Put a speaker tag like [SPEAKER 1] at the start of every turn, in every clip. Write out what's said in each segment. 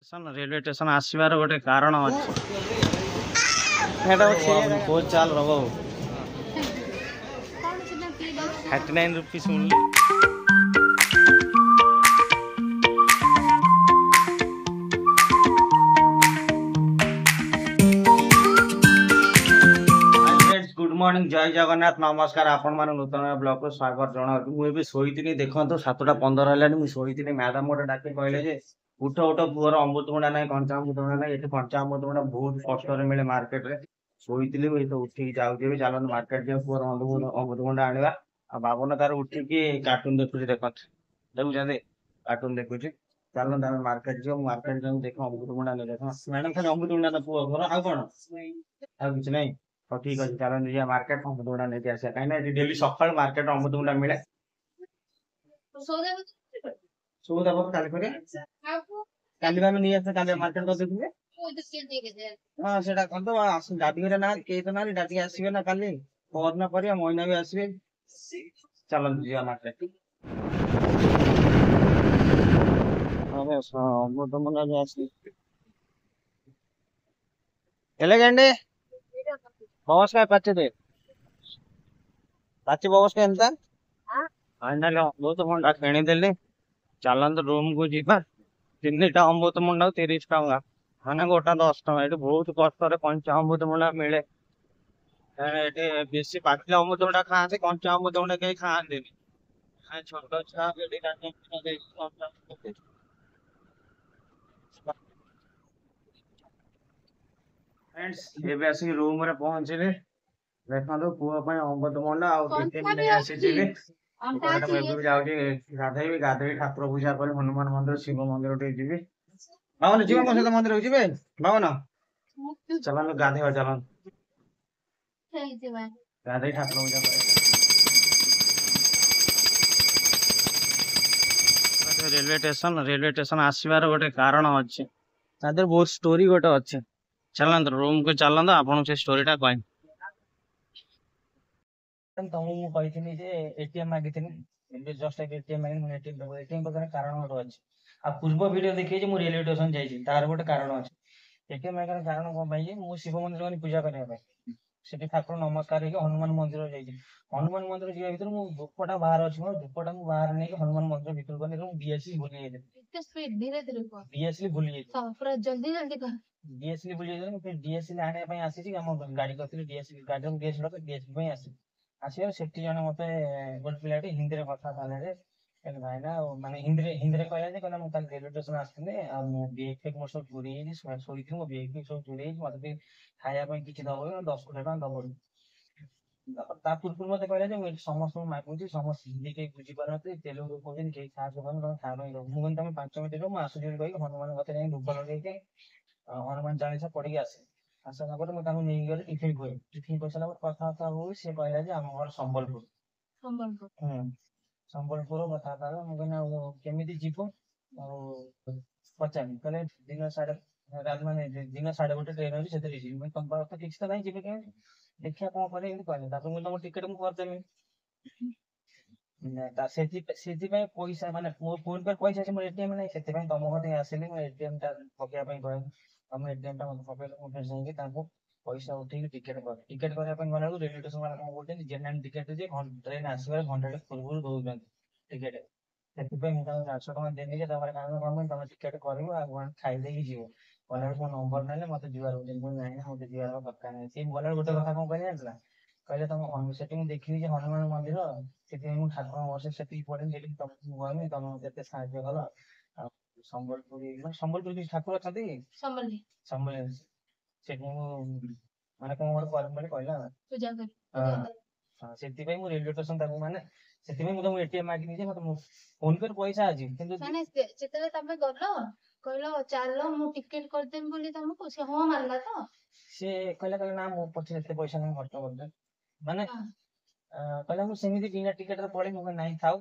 [SPEAKER 1] Railway station आसबार गोटे कारण अच्छे बहुत चाल रब 39 रुपीस ओनली। गुड मॉर्निंग जय जगन्नाथ नमस्कार आपण मान नूतन ब्लॉग को स्वागत जनाऊँ। मुझे शोनी देखो 7:15 है मुझे मैडम गोटे डाक कहले जे उठ उठ पुअर अमृतभंडा ना कंचा अमृतभंडा ना ये कंचा अमृतभंडा बहुत कष्ट मिले मार्केट में शोली उठिक जाऊे चलते मार्केट जो पुअर अमृतभंडा आने बाबन तार उठिकी कार्टून देखुची देखते कार्टून देखुची चलते मार्केट जो मार्केट जो देख अमृतभंडा नहीं देख मैडम खाली अमृतभंडा पुअ घर आउ कौन आउ कि नहीं। तो ठीक अच्छे चलो मार्केट अमृतभंडा नहीं आसा कहीं डेली सकाल मार्केट अमृतभंडा मिले सौदा काली काली नहीं आसे काली मार्केट कर देखिए हाँ सेटा कर दो दादी ना कई तो ना दादी आसबे ना काली परना पर मईना भी आसबे चलो जी मार्केट ఎలాగండి బవస్కాయ పచ్చడి పచ్చి బవస్కాయ ఎంత ఫైనల్ అమృతముండ କିଣିଦେଲି ଚାଲନ୍ତୁ ରୁମ୍ କୁ ଯିବା। 3ଟା ଅମୃତଭଣ୍ଡା 30 ଟଙ୍କା ମାନେ ଗୋଟା 10 ଟଙ୍କା। ଏଠି ବହୁତ କଷ୍ଟରେ କଞ୍ଚା ଅମୃତଭଣ୍ଡା ମିଳେ। ଏଠି ବେଶୀ ପାଚିଲା ଅମୃତଭଣ୍ଡା ଖାଆନ୍ତି, କଞ୍ଚା ଅମୃତଭଣ୍ଡା କେହି ଖାଆନ୍ତିନି। ଛୋଟ ଛୁଆ ଏବେ ଆସିକି ରୁମ୍ ରେ ପହଞ୍ଚିଲି। ଦେଖନ୍ତୁ ପୁଅ ପାଇଁ ଅମୃତଭଣ୍ଡା ଆଉ ଟିଫିନ୍ ନେଇ ଆସିଛି। ଯାଉଛି ଗାଧେଇବି ଗାଧେଇ ଠାକୁର ପୂଜା କରି ହନୁମାନ ମନ୍ଦିର ଶିବ ମନ୍ଦିର ଟିକେ ଯିବି। ବାବନ ଯିବେ ମୋ ସହିତ ମନ୍ଦିରକୁ ଯିବେ ବାବନ ଚାଲନ୍ତୁ ଗାଧେଇବା ଚାଲନ୍ତୁ ଗାଧେଇ ଠାକୁର ପୂଜା କରି रेलवे स्टेशन आसबार गोटे कारण अच्छे बहुत स्टोरी गोटे अच्छे चलते रूम को चलते आपन से स्टोरीटा कह तुमको मुझे एटीएम मागी जस्ट एटीएम मांगी एटीएम कारण गोटे अच्छे आ पूर्व वीडियो देखिए रेलवे स्टेशन जाइए तार गोटे कारण अच्छे एटीएम मांगार कारण कौन मुझे शिव मंदिर गली पूजा करने से ठाकुर नमस्कार हनुमान मंदिर जाइए हनुमान मंदिर जा भर मुझे धूपटा बाहर अच्छी मोर धूपटा मुझे बाहर नहीं हनुमान मंदिर भर गली डीएसली भूली डीएसली भूली डीएसली भूली फिर डीएसली आने आसी गाड़ी कर डीएसली गाड़ी डीएसली आसो से जन मत गोटे पिला हिंदी में कथा भाईना माने हिंदी कहला मुझे रेलवे स्टेशन आसती बेग फेग मोर सब चोरी शोई थी मो बेग फेग सब चोरी मत खाया किसी दब 10 कोटी दब पूर्व मत कहला समस्त मागुची समस्त हिंदी कहीं बुझीपार तेलुगु कहते कहीं साहस मुझे तुम 5 मिनट मुझे कही हनुमान कथा धूप लगे हनुमान चालीसा पढ़ी आसे आसला मुझे नहीं गली टिफिन खुए टिफिन कर सारा कथा हुई सी कहला आम घर संबलपुर संबलपुर कथा मुझे केमी जीव पचार कहले दिन 1:30 माने दिन 1:30 ट्रेन अच्छी से तुम पास ठीक से नहीं जी देखिए कौन करे कहले मुझे तुम टिकेट मुझे करदेवी पैसा माने फोन पे पैसा अच्छे एटीएम नहीं से तुम घर आसिली एटीएम टा पकड़ा कह तुम एटीएम टा मत पकड़ पैसा उठे टिकेट टिकेट करने गला रेलवे स्टेशन वाला कौन बोलते जेनरल टिकेट ट्रेन आसबार घंटे पूर्व दौरान टिकेट से 400 टका देनी तुम टिकेट कर खाईदे जीव गला मो नंबर ना मत जीवार मत जीवार दरकार नहीं सी गला गोटे कथा कौन कहला कहले तुम से देखी हनुमान मंदिर से ठाकुर वर्ष से पड़े तुम तुम जिते साहय कल संबलपुर संबलपुर ठाकुर अच्छा संबल से माने कौन गोटे कहला से रेलवे स्टेशन माने से मुझे एटीएम मागिनी जे मतलब फोन पे पैसा अछि किंतु माने जेतले तमे गलो कहलो चलो मु टिकट कर देम बोली तुमको से हो मानला तो से कहला ना मो पछे एते पैसा नहीं खर्च कर दे माने कहला मु सेमिति बिना टिकट रे पड़े मु नहीं थाउ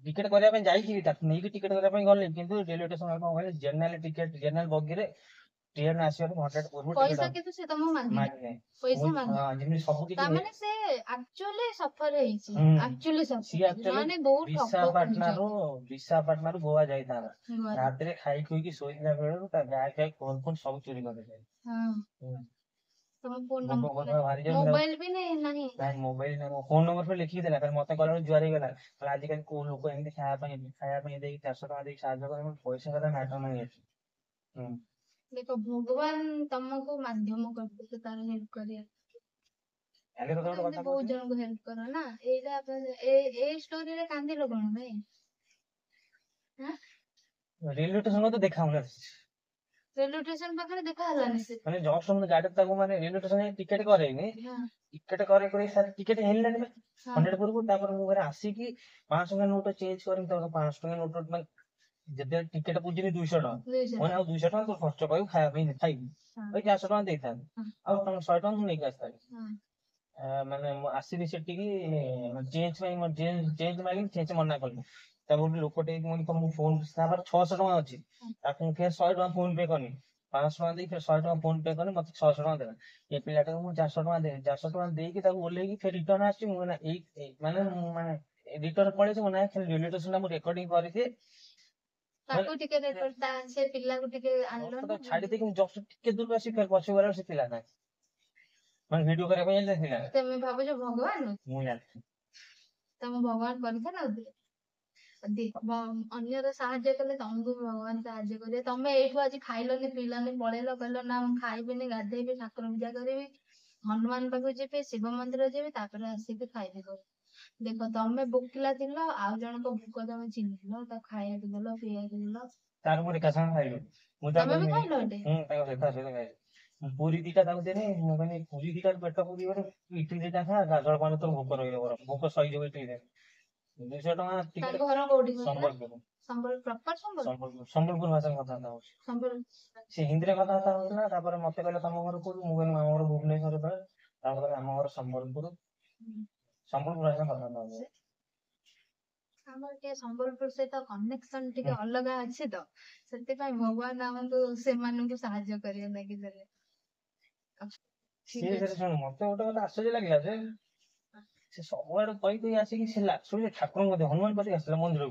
[SPEAKER 1] टिकट करया पे जाई छी नहीं टिकट करया पे गले किंतु रेलवे स्टेशन को कहले जनरल टिकट जनरल बगी रे ट्रेन आसियो 100 पूर्व
[SPEAKER 2] पैसा
[SPEAKER 1] टिकट
[SPEAKER 2] केते से तम मांगी
[SPEAKER 1] मागे
[SPEAKER 2] पैसा मांगी
[SPEAKER 1] हां जिमि सब
[SPEAKER 2] ता
[SPEAKER 1] किछि
[SPEAKER 2] माने से एक्चुअली सफर हेछि एक्चुअली
[SPEAKER 1] सी
[SPEAKER 2] सफर
[SPEAKER 1] एक्चुअली
[SPEAKER 2] माने बहुत
[SPEAKER 1] विशाखापट्टना रो गोवा जाई था
[SPEAKER 2] गोवा
[SPEAKER 1] रात रे खाई खुई की सोइला बेलु ता बैग बैग फोन सब चोरी कर दे
[SPEAKER 2] हां तम फोन
[SPEAKER 1] भोक
[SPEAKER 2] नंबर
[SPEAKER 1] भोक भारी जाऊ
[SPEAKER 2] मोबाइल भी नहीं
[SPEAKER 1] मोबाइल ना फोन नंबर पे लिखी देला फिर मते कहला जुआरी गला आज काल को लोग एमती खाया पे देई 400 टका देई साहाଯ୍य करे पैसा कदा मैटर नहीं है
[SPEAKER 2] देखो भगवान तुमको माध्यम करते तार हेल्प करिया
[SPEAKER 1] एले तो गोटे कथा
[SPEAKER 2] बहुत जन को हेल्प करो ना एटा ए स्टोरी रे कांदी लो कोन भाई हां
[SPEAKER 1] रेलवे स्टेशन तो देखा हमरा
[SPEAKER 2] रेलवे स्टेशन पाखरे देखा हलानी से
[SPEAKER 1] माने जॉब सम गाड़ी ताको माने रेलवे स्टेशन टिकट करेनी टिकट करे सर टिकट हेललानी 100 पर तापर मु घरे आसी की 500 का नोट चेंज करिन तो 500 का नोट मैं जदे टिकट पूजिनी 200 टका माने आ 200 टका तो खर्च करू खाया पे खाई ओई 400 टका देता आ तुम 100 टका नहीं आस्ता माने आसी सेठी की चेंज में चेंज मांगी चेंज मना करली तब लोकटे मो फोन 600 टका अछि ताकू फिर 100 टका फोन पे करनी 500 टका दे फिर 100 टका फोन पे करनी मत 600 टका देला ये पिलाटा को 400 टका दे 400 टका दे की ताकू बोले की फिर रिटर्न आछि माने माने रिटर्न पड़े से मना खाली रेलवे स्टेशन में रिकॉर्डिंग करी थी
[SPEAKER 2] ताकू टिके रेकॉर्ड ता से पिल्ला को टिके आनलो
[SPEAKER 1] तो छाड़ी दे कि जस्ट टिके दूर आसी फिर पछे वाला से पिला ना मन वीडियो करे पे जाते थिला
[SPEAKER 2] तमे भाबो जो भगवान
[SPEAKER 1] मु यार
[SPEAKER 2] तमे भगवान करथा ना अन्यर साहाଯ୍य कले तुमको भगवान साहाଯ୍य करे तमे एठु आज खाइलनी पिलानी पळेलो कहलो ना हम खाइबेनी गाधेबे ठाकुर पूजा करेबी हनुमान पाखु जेबे शिव मंदिर जेबे तापर आसी के खाइबे को देखो तमे भूखला थिलो आ जण को भूख तमे चिन्हलो त खाया देलो पिया देलो
[SPEAKER 1] तार मोरे कसन खाइलो मु
[SPEAKER 2] तमे भी खाइलो एटे
[SPEAKER 1] ताको सेता से खाइ पूरी दीटा ताको देने मु कहनी पूरी दीटा पेट पूरी करे इडली दीटा खा गाजर पानी तो भूख रहियो भूख सही जेबे इडली 200 टका टिकट
[SPEAKER 2] घर कोडी
[SPEAKER 1] संबलपुर
[SPEAKER 2] संबल प्रॉपर
[SPEAKER 1] संबलपुर भाषा कथा था
[SPEAKER 2] संबल
[SPEAKER 1] से हिंदी रे कथा था होतला तापर मते कहले तम घर को मु कहनी हम घर भुवनेश्वर पे तापर हम घर संबलपुर भाषा कथा था
[SPEAKER 2] हमर के संबलपुर से तो कनेक्शन टिके अलग अछि तो सेते पय भगवान हमको से मानु को सहायता करियो लागी देले
[SPEAKER 1] से सुन मते गोटे कथा आश्चर्य लागला जे से सबआड़ कहि कहि आसी कि से लासुले ठाकुर मध्ये हनुमान पाती आसला मंदिर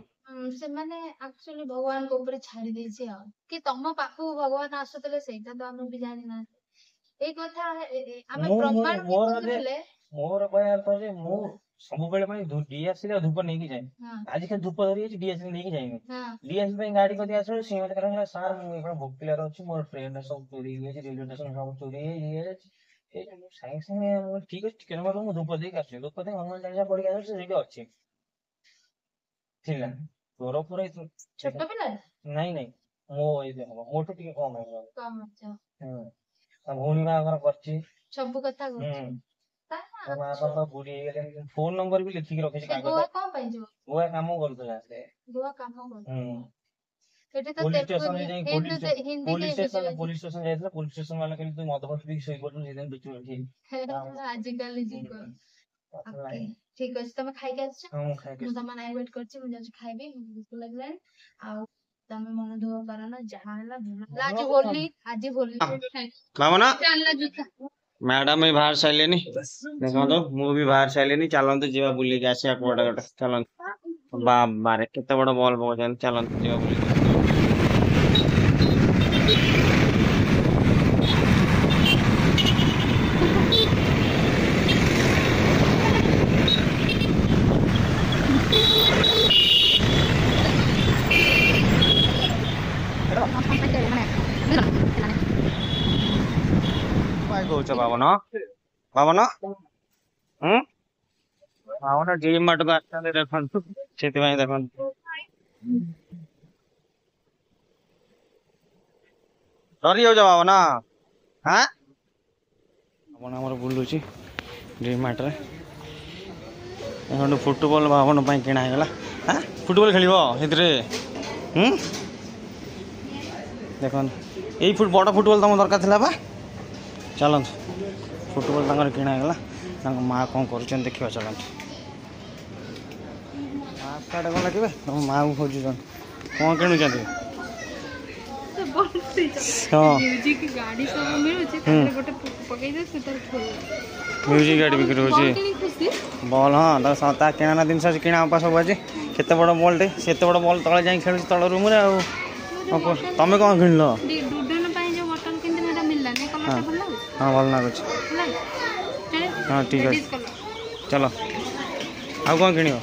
[SPEAKER 2] से माने एक्चुअली भगवान को ऊपर छाड़ी दे छै कि तम पाखु भगवान आसुतले सेटा तो हम भी जानि ना ए कथा हमें प्रमाण
[SPEAKER 1] मोर कहया तो जे मु सब बेले में डीएससी रे धूप नहीं की जाए आज के धूप धरी अछि डीएससी नहीं की जाए डीएससी पे गाड़ी को दिया सर सीमा करला सर मु एकरा भोकला रो छी मोर फ्रेंड सब चोरी होई छै रेलवे स्टेशन सब चोरी ये साइंस में ठीक है टिकट मारो मु धूप देख आसी धूप दे हनुमान चालीसा पढ़ी आसी सेठी अछि ठीक है तोरो पूरा
[SPEAKER 2] छोटा पिला
[SPEAKER 1] नहीं नहीं मो ए देखो मोटो टिके कम है
[SPEAKER 2] कम अच्छा
[SPEAKER 1] अब भूणी बागर करछि
[SPEAKER 2] सब कथा करछि
[SPEAKER 1] मां बाबा बुढ़ी गेले फोन नंबर भी लिखि के रखे कागज
[SPEAKER 2] गोवा कोन पई जो
[SPEAKER 1] गोवा काम करथला से
[SPEAKER 2] गोवा काम कर एटे तो
[SPEAKER 1] पुलिस स्टेशन रे जाई
[SPEAKER 2] हिंदी
[SPEAKER 1] पुलिस स्टेशन जाइतला पुलिस स्टेशन वाला कहले तू मधुबन भी सही बोल जे दिन बिचु ठीक
[SPEAKER 2] आज कल जी को ठीक अछि तमे खाइ के आछ
[SPEAKER 1] हम खाइ के
[SPEAKER 2] मु तमा नाइ वेट करछि मु जाछ खाइबी भूख लागलान आ तमे मन धो करना जहां हला आज बोली
[SPEAKER 3] मामना
[SPEAKER 2] जानला जूता
[SPEAKER 3] मैडम भी बाहर साइलेनी देखो तो मु भी बाहर साइलेनी चलंतु जीवा बुली के आसिया कोडा कोडा चलंतु बारे केते बड़ बॉल पहुंचन चलंतु जीवा बुली कौच बाबन बाबन बाबन डीम बाट को आते देखु से देखु डरी जाऊ बाबन हाँ बाबन आम बुलूची डीम बाट फुटबॉल बाबन किणा है हाँ फुटबॉल खेल देख यही बड़ फुटबॉल तुम दरकार था बा चलत फुटबॉल तंगर किणा है माँ कौन कर देखा चलत माँ कौन लगे तुम माँ को खोज कौन किणुच हाँ
[SPEAKER 2] म्यूजिक गाड़ी सब मिलुଛି ତାପରେ ଗୋଟେ ପକେଇ ଦେ ସେ ତାର ଖୋଲ
[SPEAKER 3] म्यूजिक गाड़ी बिक्री होची
[SPEAKER 2] खुशी
[SPEAKER 3] बॉल हाँ ता किणा जिनस किणा सब आज केते बड़ बॉलटे से बड़ बॉल तले जाई खेलुची तल रूम रे आउ तमे कौन किनलो
[SPEAKER 2] डुडन ପାଇଁ जो बटन किंतु मेरा मिलला नहीं कलर टा ଭଲ ଲାଗୁଛି
[SPEAKER 3] हाँ भल लाଗୁଛି हाँ ठीक है चलो आउ कौन किणियो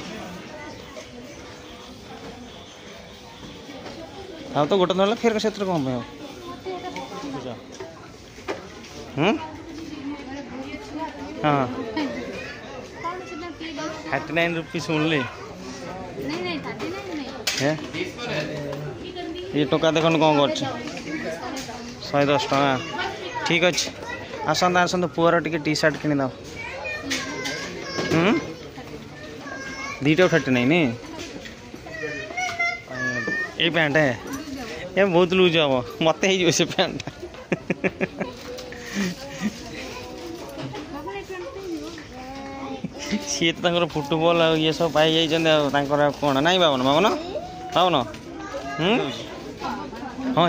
[SPEAKER 3] आउ तो गोटे नला फेर क्षेत्र कौन पे हाँ 39 रुपीस ओनली
[SPEAKER 2] नहीं नहीं 39 नहीं
[SPEAKER 3] है ये टोका देखो कौन कर 110 टका ठीक अच्छे आसत आसत पुअर टी टी सार्ट किणद दीटा 39 नी ये पैंट है ये बहुत लूज हम मत से पैंट सी तो फुटबॉल ये सब पाई जाइए कौन ना बाबन बाबन पावन हाँ हो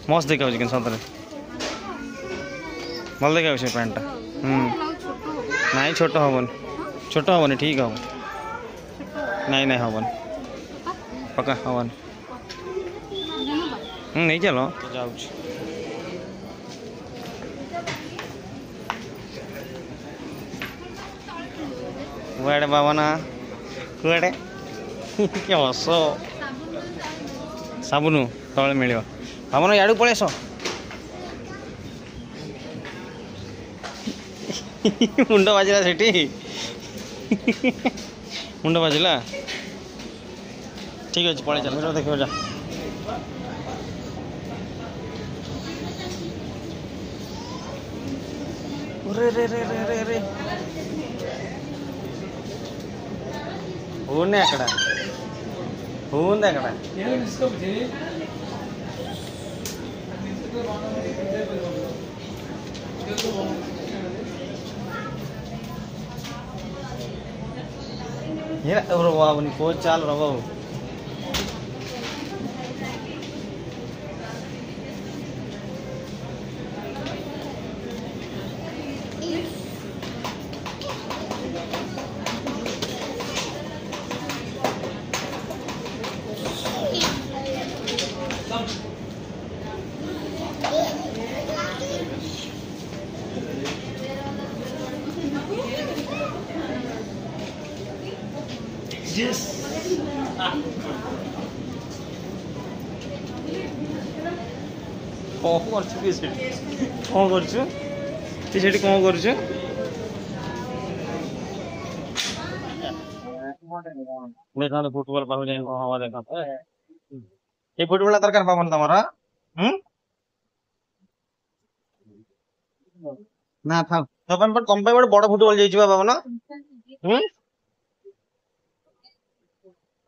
[SPEAKER 3] मस्त देखा कि सतरे भल देखा से पैंटा ना छोट हेनी ठीक हम नहीं नहीं हेन पक्का हेन नहीं चलो जाऊँ कुआड़े बाबना कुआड़े क्या हस साबुन तले मिल बाबन याड़ पलैस मुंड बाजिला सेठी मुंड बाजिला ठीक अच्छे पलि चल देख जा रे रे रे रे रे रे ఊనే అక్కడ ఉంది అక్కడ ఎవరు బాబు నీ కోచ్ చాలు రా బాబు Yes. कौन करछु कि सेठी कौन करछु ती सेठी कौन करछु देखा तो फुटबॉल पाहु जाई हवा देखा ए फुटबॉल दरकार पावन तमरा ना था तपन पर कम पे बड़ फुटबॉल जाई छिबा बाबन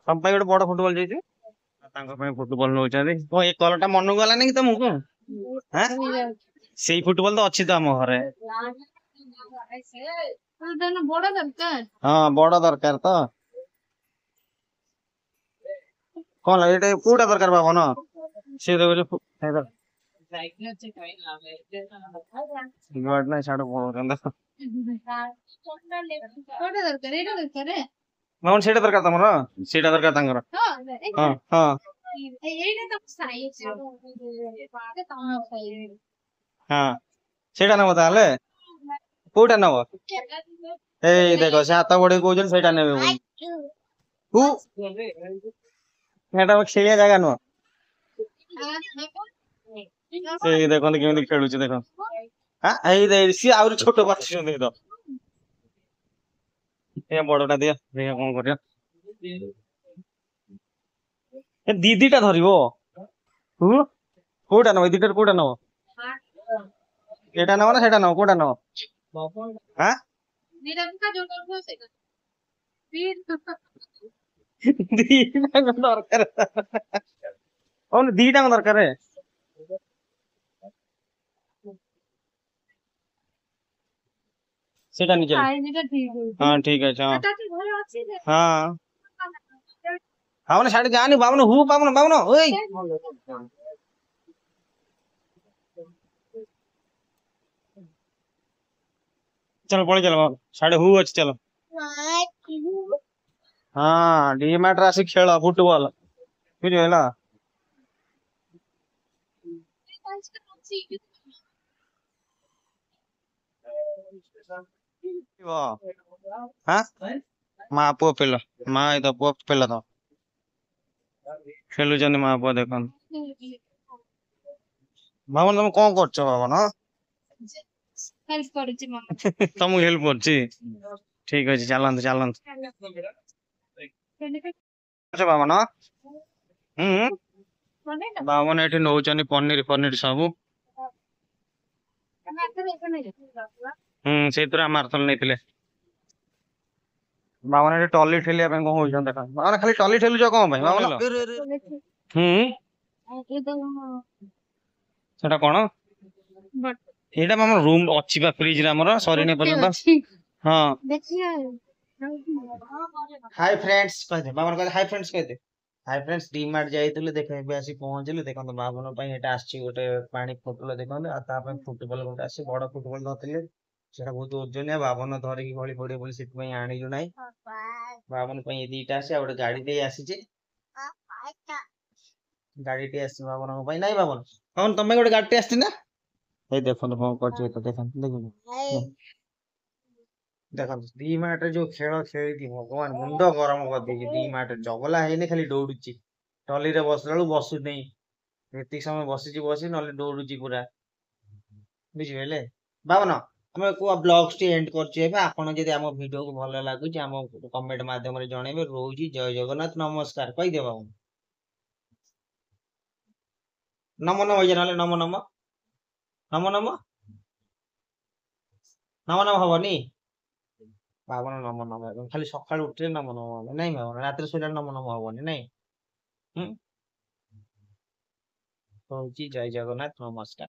[SPEAKER 3] सब गोटे बड़ फुटबॉल जाइए फुटबॉल नौ कौन ये कलर टा मन गला नहीं तुमको से फुटबॉल तो अच्छी तो आम घर हाँ बड़ दरकार तो कौन लगे कौटा दरकार बाबन सी ना छाड़ माउन सेटा दरकार तमर सेटा दरकार तांगर हां हां एइटा त साइज हां सेटा न बताले कोटा नव ए देखो से हाथ बडे को जन सेटा नेबे हु सेटा खेलिया जगह न से देखो केमि खेलु छ देखो हां ए दे सी आउर छोटो बाछी छ देखो ये बड़टा दिया देखा कौन कर दीदीटा धरबो कोटा नब दीटा कोटा नब एटा नब ना सेटा नब कोटा नब हां दीटा दरकार ओन दीटा दरकार सेटा नीचे हाँ ठीक है हाँ हाँ हाँ साड़ी जानी बाबन हु बाबन बाबन ओए चलो पड़े चलो साढ़े हु अच्छे चलो हाँ डीमार्ट आसी खेल फुटबॉल बुझला हाँ माँ पुओ पिल माँ तो पुओ पिल तो खेलुचंदी माँ पुओ देख भावन तुम कौन कर भावन
[SPEAKER 2] हेल्प କରୁଛି ମାମା
[SPEAKER 3] तुमको हेल्प कर ठीक अच्छे चलत चलत भावन भावन ये नौ पनीर पनीर सब से मारथल नहीं बाबा ने टली ठेलिया कौन हो बाबा खाली टली ठेलुच कौन बाबा सेटा कौन एटा हम रूम अच्छी बा फ्रिज रे हमर सरी ने पर्यंत हां हाय फ्रेंड्स कह दे बाबा कह हाय फ्रेंड्स कह दे हाय फ्रेंड्स डीमार्ट जाइतले देख एबे आसी पहुंचले देखन बाबन पई एटा आछि गोटे पानी फुटबॉल देखन आ ता पई फुटबॉल गोटे आसी बड़ फुटबॉल धरतिले सेटा बहुत ओजनिया बाबन धरि की गली पड़े बोली सिट पई आनिलु नाही बाबन पई दीटा आसी आ गोटे गाड़ी दे आसी जे गाड़ी टे आसी बाबन पई नाही बाबन कौन तमे गोटे गाड़ी टे आसी ना ए देखन कौन करछ तो देखन देखन डीमार्ट जो खेल खेली भगवान मुंड गरम कर दे डीमार्ट जगला है खाली दौड़ुची टली रे बसला बसु नहीं एति समय बसी बसी न दौड़ुची पूरा बुझिले बाबन हमें को ब्लॉग्स टी एंड करछे आपण जदि हम वीडियो को भलो लागुच हम कमेंट माध्यम रे जणेबे रोजी जय जगन्नाथ नमस्कार कहि दे बाबू नमो नमो जे नले नमो नमो नमो नमो नमो नमो हबनी बाबन नमो नमो खाली सकाळ उठले नमो नमो नहीं बाबन रात सोला नमो नमो हबनी नहीं रोजी जय जगन्नाथ नमस्कार।